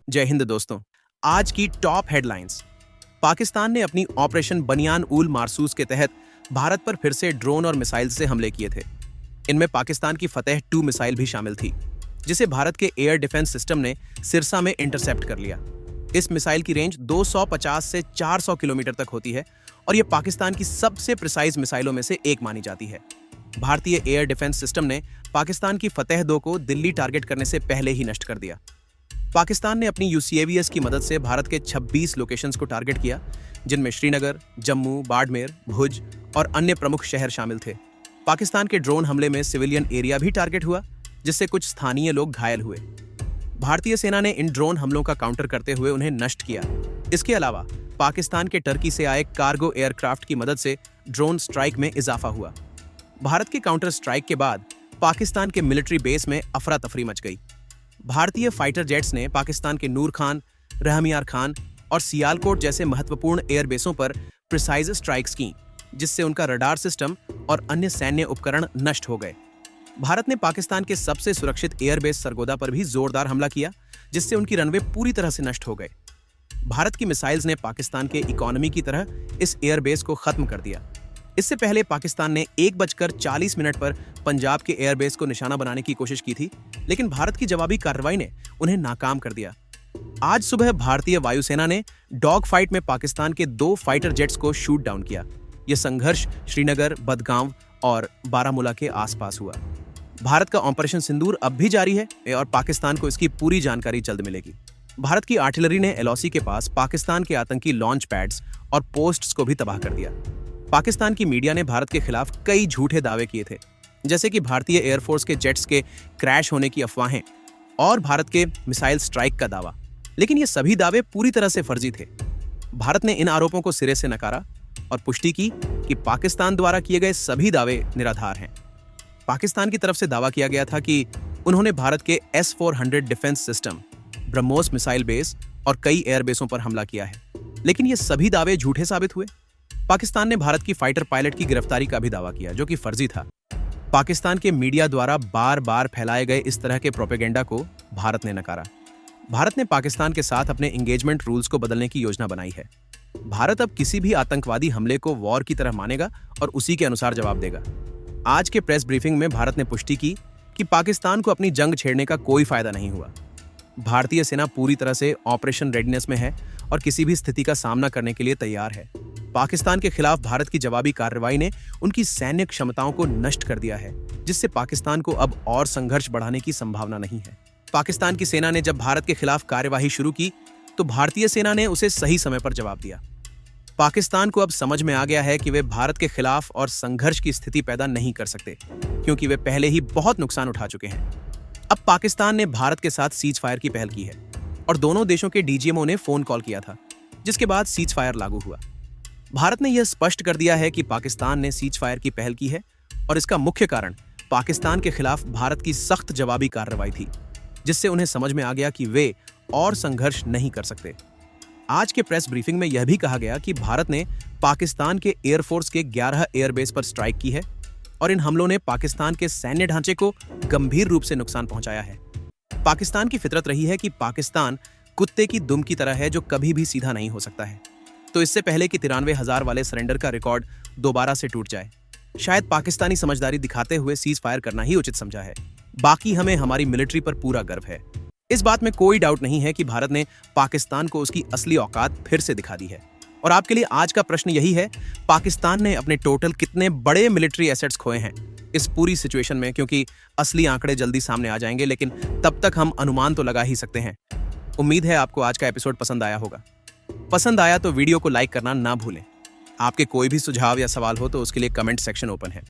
जय हिंद दोस्तों। आज की टॉप हेडलाइंस। पाकिस्तान ने अपनी ऑपरेशन बनियान उल मारसूस के तहत भारत पर फिर से ड्रोन और मिसाइल से हमले किए थे। इनमें पाकिस्तान की फतेह 2 मिसाइल भी शामिल थी, जिसे भारत के एयर डिफेंस सिस्टम ने सिरसा में इंटरसेप्ट कर लिया। इस मिसाइल की रेंज 250 से 400 किलोमीटर तक होती है और यह पाकिस्तान की सबसे प्रिसाइज मिसाइलों में से एक मानी जाती है। भारतीय एयर डिफेंस सिस्टम ने पाकिस्तान की फतेह 2 को दिल्ली टारगेट करने से पहले ही नष्ट कर दिया। पाकिस्तान ने अपनी UCAVS की मदद से भारत के 26 लोकेशंस को टारगेट किया, जिनमें श्रीनगर, जम्मू, बाड़मेर, भुज और अन्य प्रमुख शहर शामिल थे। पाकिस्तान के ड्रोन हमले में सिविलियन एरिया भी टारगेट हुआ, जिससे कुछ स्थानीय लोग घायल हुए। भारतीय सेना ने इन ड्रोन हमलों का काउंटर करते हुए उन्हें नष्ट किया। इसके अलावा पाकिस्तान के टर्की से आए कार्गो एयरक्राफ्ट की मदद से ड्रोन स्ट्राइक में इजाफा हुआ। भारत के काउंटर स्ट्राइक के बाद पाकिस्तान के मिलिट्री बेस में अफरा तफरी मच गई। भारतीय फाइटर जेट्स ने पाकिस्तान के नूर खान, रहमियार खान और सियालकोट जैसे महत्वपूर्ण एयरबेसों पर प्रिसाइज स्ट्राइक्स की, जिससे उनका रडार सिस्टम और अन्य सैन्य उपकरण नष्ट हो गए। भारत ने पाकिस्तान के सबसे सुरक्षित एयरबेस सरगोदा पर भी जोरदार हमला किया, जिससे उनकी रनवे पूरी तरह से नष्ट हो गए। भारत की मिसाइल्स ने पाकिस्तान के इकोनॉमी की तरह इस एयरबेस को खत्म कर दिया। इससे पहले पाकिस्तान ने 1:40 पर पंजाब के एयरबेस को निशाना बनाने की कोशिश की थी, लेकिन भारत की जवाबी कार्रवाई ने उन्हें नाकाम कर दिया। आज सुबह भारतीय वायुसेना ने डॉग फाइट में पाकिस्तान के 2 फाइटर जेट्स को शूट डाउन किया। यह संघर्ष श्रीनगर, बदगाम और बारामूला के आसपास हुआ। भारत का ऑपरेशन सिंदूर अब भी जारी है और पाकिस्तान को इसकी पूरी जानकारी जल्द मिलेगी। भारत की आर्टिलरी ने LOC के पास पाकिस्तान के आतंकी लॉन्च पैड्स और पोस्ट्स को भी तबाह कर दिया। पाकिस्तान की मीडिया ने भारत के खिलाफ कई झूठे दावे किए थे, जैसे कि भारतीय एयरफोर्स के जेट्स के क्रैश होने की अफवाहें और भारत के मिसाइल स्ट्राइक का दावा, लेकिन ये सभी दावे पूरी तरह से फर्जी थे। भारत ने इन आरोपों को सिरे से नकारा और पुष्टि की कि पाकिस्तान द्वारा किए गए सभी दावे निराधार हैं। पाकिस्तान की तरफ से दावा किया गया था कि उन्होंने भारत के S-400 defence system, BrahMos missile base और कई एयरबेसों पर हमला किया है, लेकिन ये सभी दावे झूठे साबित हुए। पाकिस्तान ने भारत की फाइटर पायलट की गिरफ्तारी का भी दावा किया, जो कि फर्जी था। पाकिस्तान के मीडिया द्वारा बार-बार फैलाए गए इस तरह के प्रोपेगेंडा को भारत ने नकारा। भारत ने पाकिस्तान के साथ अपने एंगेजमेंट रूल्स को बदलने की योजना बनाई है। भारत अब किसी भी आतंकवादी हमले को वॉर की तरह मानेगा और उसी के अनुसार जवाब देगा। आज के प्रेस ब्रीफिंग में भारत ने पुष्टि की कि पाकिस्तान को अपनी जंग छेड़ने का कोई फायदा नहीं हुआ। भारतीय सेना पूरी तरह से ऑपरेशन रेडीनेस में है और किसी भी स्थिति का सामना करने के लिए तैयार है। पाकिस्तान के खिलाफ भारत की जवाबी कार्रवाई ने उनकी सैन्य क्षमताओं को नष्ट कर दिया है, जिससे पाकिस्तान को अब और संघर्ष बढ़ाने की संभावना नहीं है। पाकिस्तान की सेना ने जब भारत के खिलाफ कार्यवाही शुरू की, तो भारतीय सेना ने उसे सही समय पर जवाब दिया। पाकिस्तान को अब समझ में आ गया है कि वे भारत के खिलाफ और संघर्ष की स्थिति पैदा नहीं कर सकते, क्योंकि वे पहले ही बहुत नुकसान उठा चुके हैं। अब पाकिस्तान ने भारत के साथ सीज फायर की पहल की है और दोनों देशों के DGMO ने फोन कॉल किया था, जिसके बाद सीज फायर लागू हुआ। भारत ने यह स्पष्ट कर दिया है कि पाकिस्तान ने सीज फायर की पहल की है और इसका मुख्य कारण पाकिस्तान के खिलाफ भारत की सख्त जवाबी कार्रवाई थी, जिससे उन्हें समझ में आ गया कि वे और संघर्ष नहीं कर सकते। आज के प्रेस ब्रीफिंग में यह भी कहा गया कि भारत ने पाकिस्तान के एयरफोर्स के 11 एयरबेस पर स्ट्राइक की है और इन हमलों ने पाकिस्तान के सैन्य ढांचे को गंभीर रूप से नुकसान पहुंचाया है। पाकिस्तान की फितरत रही है कि पाकिस्तान कुत्ते की दुम की तरह है, जो कभी भी सीधा नहीं हो सकता है। तो इससे पहले कि 93,000 वाले सरेंडर का रिकॉर्ड दोबारा से टूट जाए, शायद पाकिस्तानी समझदारी दिखाते हुए सीज फायर करना ही उचित समझा है। बाकी हमें हमारी मिलिट्री पर पूरा गर्व है। इस बात में कोई डाउट नहीं है कि भारत ने पाकिस्तान को उसकी असली औकात फिर से दिखा दी है। और आपके लिए आज का प्रश्न यही है, पाकिस्तान ने अपने टोटल कितने बड़े मिलिट्री एसेट्स खोए हैं इस पूरी सिचुएशन में? क्योंकि असली आंकड़े जल्दी सामने आ जाएंगे, लेकिन तब तक हम अनुमान तो लगा ही सकते हैं। उम्मीद है आपको आज का एपिसोड पसंद आया होगा। पसंद आया तो वीडियो को लाइक करना ना भूलें। आपके कोई भी सुझाव या सवाल हो तो उसके लिए कमेंट सेक्शन ओपन है।